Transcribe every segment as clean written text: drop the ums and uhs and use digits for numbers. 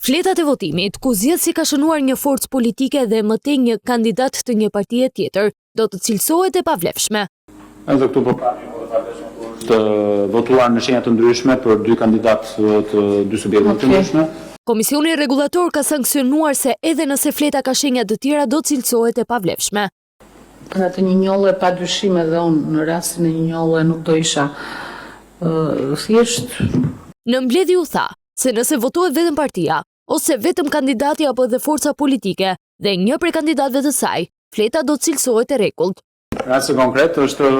Fletat e votimit, ku zgjedhësi ka shënuar një forcë politike dhe më tej një kandidat të një partie tjetër, do të cilësohet e pavlefshme. Edhe këtu po të votuar në shenja të ndryshme për dy kandidatë të dy subjekte të ndryshme. Komisioni rregullator ka sankcionuar se edhe nëse fleta ka shenja të tjera do cilësohet e pavlefshme. Në të një njolle pa dyshim edhe unë në rastin e një njolle nuk do isha thjesht. Në mbledhje u tha se nëse votohet vetëm partia ose vetëm kandidati apo edhe forca politike dhe një prej kandidatëve të saj, fleta do cilësohet e rregullt. Rasti konkret është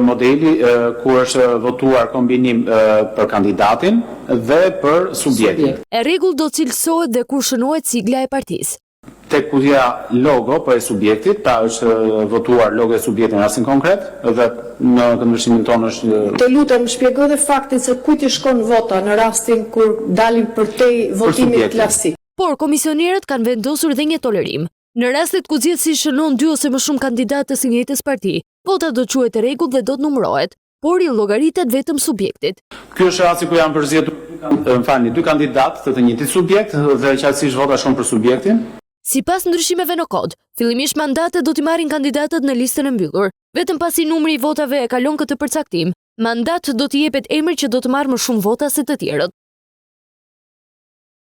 modeli ku është votuar kombinim për kandidatin dhe për subjektin. E rregullt do cilësohet dhe kur shënohet sigla e partisë. Tek kutja logo për e subjektit, pra është votuar logo e subjektit në rastin konkret dhe në këndvështrimin tonë është... Të lutem, shpjegoj dhe faktin se kujt i shkon vota në rastin kur dalin përtej votimit klasik. Por komisionierët kanë vendosur dhe një tolerim. Në rastet ku zgjedhësi shënon dy ose më shumë kandidatë të së njëjtës parti, vota do të quhet e rregullt dhe do të numërohet, por i llogaritet vetëm subjektit. Ky është rasti ku janë përzgjedhur, dy kandidatë të njëjtit subjekt dhe qartësisht vota shkon për subjektin. Sipas ndryshimeve në kod, fillimisht mandatet do t'i marrin kandidatët në listën e mbyllur. Vetëm pasi numri i votave e kalon këtë përcaktim, mandat do t'i jepet emrit që do të marrë më shumë vota se të tjerët.